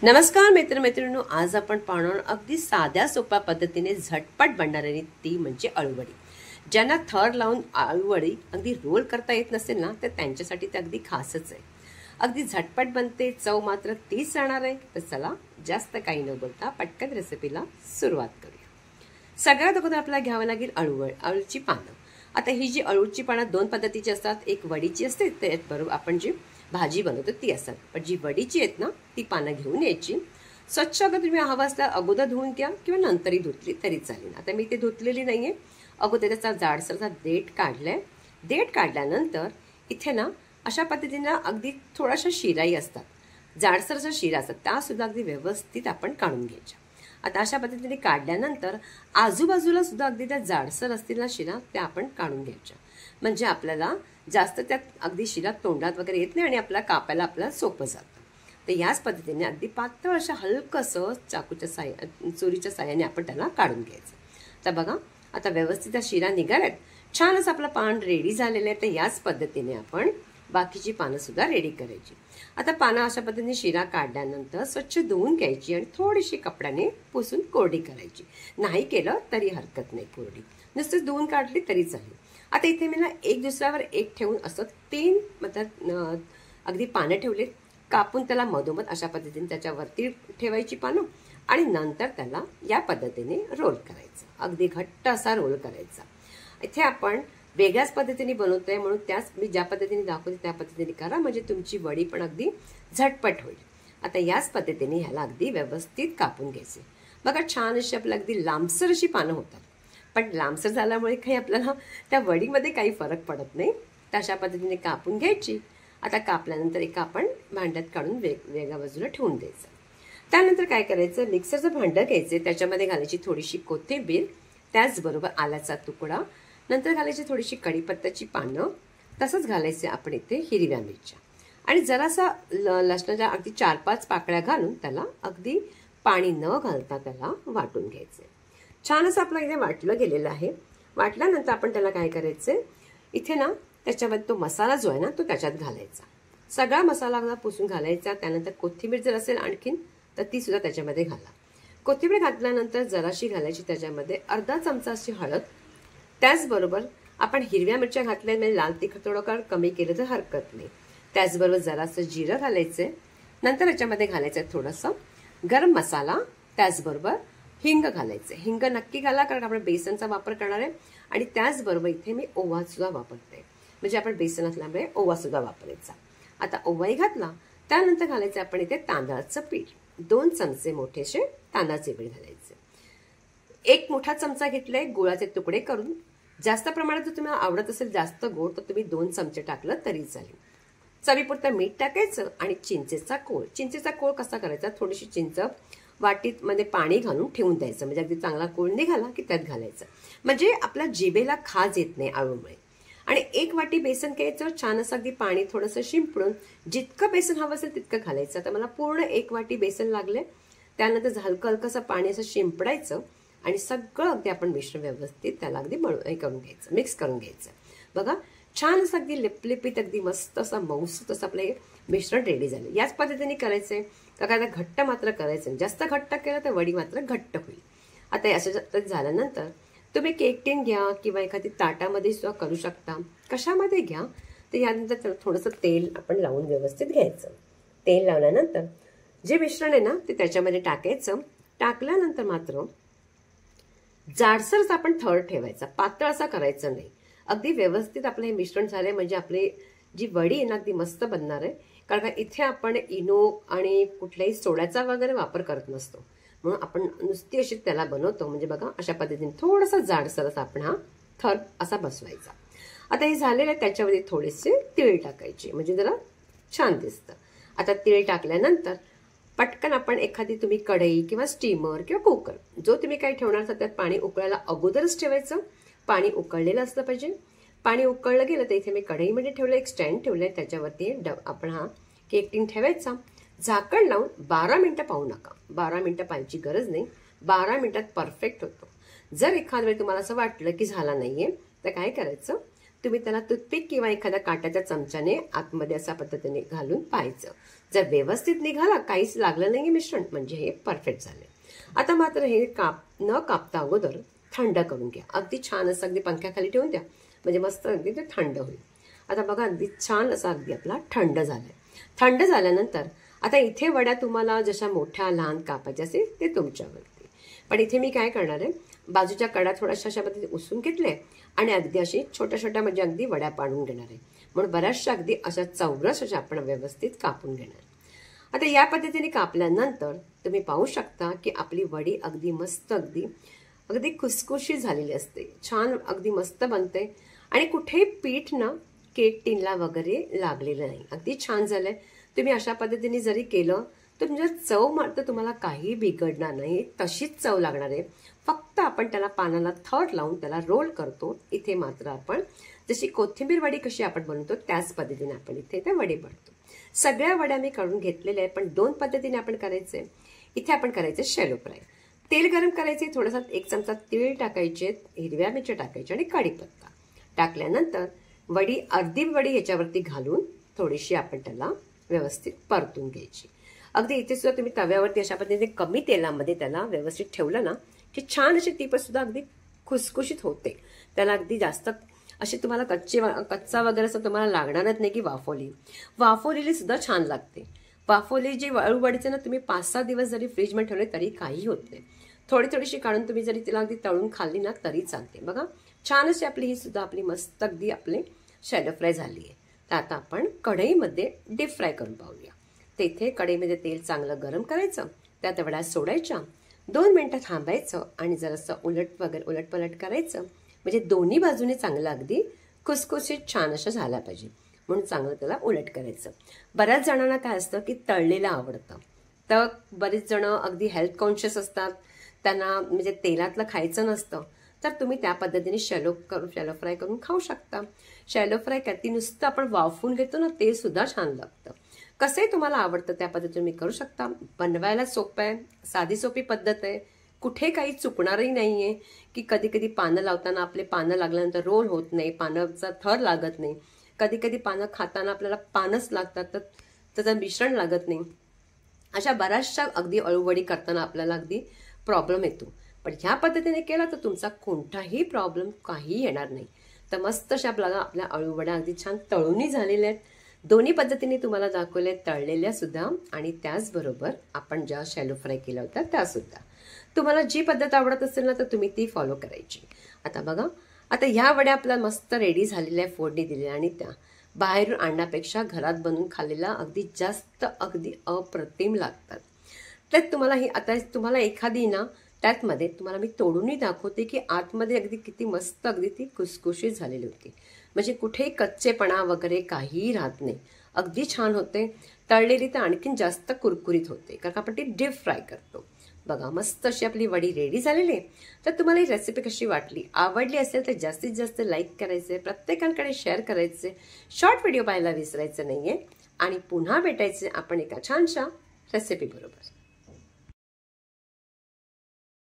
नमस्कार मित्रमैत्रिणींनो, आज आपण पाहणार अगदी साध्या सोप्या पद्धतीने झटपट बनणारी ती म्हणजे अळूवडी. ज्यांना थर लावून अळूवडी अगदी रोल करता येत नसेल ना, तर त्यांच्यासाठी ते अगदी खासच आहे. अगदी झटपट बनते, चव मात्र तीच राहणार आहे. तर चला जास्त काही न बोलता पटकन रेसिपीला सुरुवात करूया. सगळ्यात अगोदर आपल्याला घ्यावं लागेल अळूची पानं. आता ही जी अळूची पानं दोन पद्धतीची असतात. एक वडीची असते, त्याबरोबर आपण जी भाजी बनवतो ती असतात. पण जी वडीची आहेत ना, ती पानं घेऊन यायची. स्वच्छ अगं तुम्ही हवा असला अगोदर धुवून घ्या किंवा नंतरही धुतली तरी चालेल. आता मी ते धुतलेली नाहीये. अगोदर त्याचा जाडसरचा देठ काढलाय. देठ काढल्यानंतर इथे ना अशा पद्धतीनं अगदी थोड्याशा शिराई असतात, जाडसरचा शिरा असतात, त्या सुद्धा अगदी व्यवस्थित आपण काढून घ्यायच्या. आता अशा पद्धतीने काढल्यानंतर आजूबाजूला सुद्धा अगदी त्या जाडसर असतील ना शिरा, त्या आपण काढून घ्यायच्या. म्हणजे आपल्याला जास्त त्यात अगदी शिरा तोंडात वगैरे येत नाही आणि आपल्याला कापायला आपल्याला सोपं जातं. तर याच पद्धतीने अगदी पातळ अशा हलकंसं चाकूच्या चुरीच्या साह्याने आपण त्याला काढून घ्यायचं. तर बघा आता व्यवस्थित शिरा निघाल्यात, छान असं आपलं पान रेडी झालेलं आहे. तर याच पद्धतीने आपण बाकीची पानं सुद्धा रेडी करायची. आता पानं अशा पद्धतीने शिरा काढल्यानंतर स्वच्छ धुवून घ्यायची आणि थोडीशी कपड्याने पुसून कोरडी करायची. नाही केलं तरी हरकत नाही, कोरडी नुसतं धुवून काढली तरी चालेल. आता इथे मी ना एक दुसऱ्यावर एक ठेवून असं 3 मतलब अगदी पानं ठेवले, कापून त्याला मधोमध अशा पद्धतीने त्याच्यावरती ठेवायची पानं आणि नंतर त्याला या पद्धतीने रोल करायचं. अगदी घट्ट असा रोल करायचा. इथे आपण वेगळ्याच पद्धतीने बनवतोय म्हणून त्याच मी ज्या पद्धतीने दाखवते त्या पद्धतीने करा, म्हणजे तुमची वडी पण अगदी झटपट होईल. आता याच पद्धतीने ह्याला अगदी व्यवस्थित कापून घ्यायचे. बघा छान अशी आपल्या अगदी लांबसर अशी पानं होतात. पण लांबसर झाल्यामुळे काही आपल्याला त्या वडीमध्ये काही फरक पडत नाही. तर अशा पद्धतीने कापून घ्यायची. आता कापल्यानंतर एका आपण भांड्यात काढून वेगळ्या बाजूला ठेवून द्यायचं. त्यानंतर काय करायचं, मिक्सरचं भांडं घ्यायचे, त्याच्यामध्ये घालायची थोडीशी कोथिंबीर, त्याचबरोबर आल्याचा तुकडा, नंतर घालायची थोडीशी कढीपत्त्याची पानं, तसंच घालायचे आपण इथे हिरव्या मिरच्या आणि जरासा लसणाच्या अगदी 4-5 पाकळ्या घालून त्याला अगदी पाणी न घालता त्याला वाटून घ्यायचे. छान असं आपलं इथे वाटलं गेलेलं आहे. वाटल्यानंतर आपण त्याला काय करायचं, इथे ना त्याच्यामध्ये तो मसाला जो आहे ना तो त्याच्यात घालायचा. सगळा मसाला पुसून घालायचा. त्यानंतर कोथिंबीर जर असेल आणखीन तर ती सुद्धा त्याच्यामध्ये घाला. कोथिंबीर घातल्यानंतर जराशी घालायची त्याच्यामध्ये अर्धा चमचा अशी हळद, त्याचबरोबर आपण हिरव्या मिरच्या घातल्या, म्हणजे लाल तिखट थोडं कमी केलं तर हरकत नाही. त्याचबरोबर जरासं जिरं घालायचंय. नंतर याच्यामध्ये घालायचं थोडंसं गरम मसाला, त्याचबरोबर हिंग घालायचे. हिंग नक्की घाला, कारण आपण बेसनचा वापर करणार आहे. आणि त्याचबरोबर इथे मी ओवा सुद्धा वापरते, म्हणजे आपण बेसन असल्यामुळे ओवा सुद्धा वापरायचा. आता ओवाही घातला. त्यानंतर घालायचं आपण इथे तांदळाचं पीठ, 2 चमचे मोठेसे तांदळाचे पीठ घालायचे. 1 मोठा चमचा घेतलाय गुळाचे तुकडे करून. जास्त प्रमाणात जर तुम्हाला आवडत असेल जास्त गोड तर तुम्ही 2 चमचे टाकलं तरी चालेल. चवीपुरतं मीठ टाकायचं आणि चिंचेचा कोळ. चिंचेचा कोळ कसा करायचा, थोडीशी चिंच वाटीत मध्ये पाणी घालून ठेवून द्यायचं, म्हणजे अगदी चांगला कोळ निघाला की त्यात घालायचं, म्हणजे आपल्या जिभेला खाज येत नाही अळूमुळे. आणि 1 वाटी बेसन घ्यायचं, छान असं अगदी पाणी थोडंसं शिंपडून जितकं बेसन हवं असेल तितकं घालायचं. आता मला पूर्ण 1 वाटी बेसन लागले. त्यानंतर हलकं हलकंसं पाणी असं शिंपडायचं आणि सगळं अगदी आपण मिश्रण व्यवस्थित त्याला अगदी करून घ्यायचं, मिक्स करून घ्यायचं. बघा छान असं अगदी लिपलिपीत अगदी मस्त असं मऊसूत असं आपलं हे मिश्रण रेडी झालं. याच पद्धतीने करायचंय. का काय घट्ट मात्र करायचं, जास्त घट्ट केलं तर वडी मात्र घट्ट होईल. आता असं झाल्यानंतर तुम्ही केक टीन घ्या किंवा एखादी ताटामध्ये सुद्धा करू शकता, कशामध्ये घ्या. तर यानंतर थोडंसं तेल आपण लावून व्यवस्थित घ्यायचं. तेल लावल्यानंतर जे मिश्रण आहे ना ते त्याच्यामध्ये टाकायचं. टाकल्यानंतर मात्र जाडसरच आपण थर ठेवायचा, पातळ असा करायचं नाही. अगदी व्यवस्थित आपलं हे मिश्रण झालंय, म्हणजे आपली जी वडी आहे ना अगदी मस्त बनणार आहे. कारण का इथे आपण इनो आणि कुठल्याही सोड्याचा वगैरे वापर करत नसतो, म्हणून आपण नुसती अशी त्याला बनवतो. म्हणजे बघा अशा पद्धतीने थोडासा जाडसरच आपण हा थर असा बसवायचा. आता हे झालेलं आहे, त्याच्यामध्ये थोडेसे तीळ टाकायचे, म्हणजे जरा छान दिसतं. आता तीळ टाकल्यानंतर पटकन आपण एखादी तुम्ही कढई किंवा स्टीमर किंवा कुकर जो तुम्ही काही ठेवणार असाल त्यात पाणी उकळायला अगोदरच ठेवायचं. पाणी उकळलेलं असलं पाहिजे. पाणी उकळलं गेलं तर इथे मी कढईमध्ये ठेवलं, एक स्टँड ठेवलंय, त्याच्यावरती आपण हा केक टीन ठेवायचा. झाकण लावून 12 मिनिटं पाहू नका. 12 मिनिटं पाहायची गरज नाही. 12 मिनिटात परफेक्ट होतो. जर एखाद वेळी तुम्हाला असं वाटलं की झाला नाहीये तर काय करायचं, तुम्ही त्याला टूथपिक किंवा एखाद्या काट्याच्या चमच्याने आतमध्ये अशा पद्धतीने घालून पाहायचं. जर व्यवस्थित निघाला, काहीच लागलं नाही मिश्रण, म्हणजे हे परफेक्ट झाले. आता मात्र हे न कापता अगोदर थंड करून घ्या. अगदी छान असं अगदी पंख्याखाली ठेवून द्या, म्हणजे मस्त अगदी ते थंड होईल. आता बघा अगदी छान असं अगदी आपला थंड झालाय. थंड झाल्यानंतर आता इथे वड्या तुम्हाला जशा मोठ्या लहान कापायच्या असेल ते तुमच्यावरती. पण इथे मी काय करणार आहे, बाजूच्या कडा थोड्याशा अशा पद्धतीने उसून घेतले आणि अगदी अशी छोट्या छोट्या म्हणजे अगदी वड्या पाडून घेणार आहे. म्हणून बऱ्याचशा अगदी अशा चौरस अशा आपण व्यवस्थित कापून घेणार. आता या पद्धतीने कापल्यानंतर तुम्ही पाहू शकता की आपली वडी अगदी मस्त अगदी खुसखुशीत झालेली असते. छान अगदी मस्त बनते आणि कुठेही पीठ ना केक टिनला वगैरे लागलेलं नाही. अगदी छान झालंय. तुम्ही अशा पद्धतीने जरी केलं तर म्हणजे चव मात्र तुम्हाला काही बिघडणार नाही, तशीच चव लागणार आहे. फक्त आपण त्याला पानाला थर लावून त्याला रोल करतो. इथे मात्र आपण जशी कोथिंबीर वडी कशी आपण बनवतो त्याच पद्धतीने आपण इथे त्या वडी बनवतो. सगळ्या वड्या मी काढून घेतलेल्या आहेत, पण 2 पद्धतीने आपण करायचे. इथे आपण करायचे शॅलो फ्राय. तेल गरम करायचे, थोडासा 1 चमचा तीळ टाकायचे, हिरव्या मिरच्या टाकायच्या आणि कढीपत्ता टाकल्यानंतर अर्धी वडी याच्यावरती घालून थोडीशी आपण त्याला व्यवस्थित परतून घ्यायची. अगदी इथे सुद्धा तुम्ही तव्यावरती अशा पद्धतीने कमी तेलामध्ये त्याला व्यवस्थित ठेवलं ना की छान अशी ती पण सुद्धा अगदी खुसखुशीत होते. त्याला अगदी जास्त अशी तुम्हाला कच्चा वगैरे असं तुम्हाला लागणारच नाही की वाफवलेली सुद्धा छान लागते. वाफवलेली जी अळूवडीचे ना तुम्ही 5-6 दिवस जरी फ्रीजमध्ये ठेवले तरी काही होत नाही. थोडीशी काढून तुम्ही जरी तिला अगदी तळून खाल्ली ना तरी चालते. बघा छान अशी आपली ही सुद्धा आपली मस्त अगदी आपली शॅलो फ्राय झाली आहे. तर आता आपण कढईमध्ये डीप फ्राय करून पाहूया. तेथे कढईमध्ये तेल चांगलं गरम करायचं, त्यात वड्या सोडायच्या, 2 मिनिटं थांबायचं आणि जरासं उलटपलट करायचं, म्हणजे दोन्ही बाजूने चांगलं अगदी खुसखुशीत छान असं झाला पाहिजे. म्हणून चांगलं त्याला उलट करायचं. बऱ्याच जणांना काय असतं की तळलेलं आवडतं, तर बरेच जण अगदी हेल्थ कॉन्शियस असतात, त्यांना म्हणजे तेलातलं खायचं नसतं, तर तुम्ही त्या पद्धतीने शॅलो फ्राय करून खाऊ शकता. शॅलो फ्राय ती नुसतं आपण वाफवून घेतो ना ते सुद्धा छान लागतं. कसंही तुम्हाला आवडतं त्या पद्धतीने तुम्ही करू शकता. बनवायला सोपं आहे, साधी सोपी पद्धत आहे, कुठे काही चुकणारही नाहीये की कधी पानं लावताना आपले पानं लागल्यानंतर रोल होत नाही, पानाचा थर लागत नाही. कधी पानं खाताना आपल्याला पानच लागतात तर त्याचं मिश्रण लागत नाही. अशा बऱ्याचशा अगदी अळूवडी करताना आपल्याला अगदी प्रॉब्लेम येतो. पण ह्या पद्धतीने केला तर तुमचा कोणताही प्रॉब्लेम काही येणार नाही. तर मस्त अशा आपल्या अळूवड्या अगदी छान तळूनही झालेल्या आहेत. दोन्ही पद्धतीने तुम्हाला दाखवल्या, तळलेल्या सुद्धा आणि त्याचबरोबर आपण ज्या शॅलो फ्राय केल्या होत्या त्या सुद्धा. तुम्हाला जी पद्धत आवडत असेल ना तर तुम्ही ती फॉलो करायची. आता बघा, आता ह्या वड्या आपल्या मस्त रेडी झालेल्या, फोडणी दिलेल्या आणि त्या बाहेरून आणण्यापेक्षा घरात बनवून खाल्लेल्या अगदी जास्त अगदी अप्रतिम लागतात. तर तुम्हाला एखादी ना त्यातमध्ये तुम्हाला मी तोडूनही दाखवते की आतमध्ये अगदी किती मस्त अगदी ती खुसखुशीत झालेली होती. म्हणजे कुठेही कच्चेपणा वगैरे काहीही राहत नाही, अगदी छान होते. तळलेली तर आणखीन जास्त कुरकुरीत होते कारण आपण ती डीप फ्राय करतो. बघा मस्त अशी आपली वडी रेडी झालेली आहे. तर तुम्हाला ही रेसिपी कशी वाटली, आवडली असेल तर जास्तीत जास्त लाईक करायचे, प्रत्येकाकडे शेअर करायचे, शॉर्ट व्हिडिओ पाहायला विसरायचं नाहीये आणि पुन्हा भेटायचे आपण एका छानशा रेसिपी बरोबर.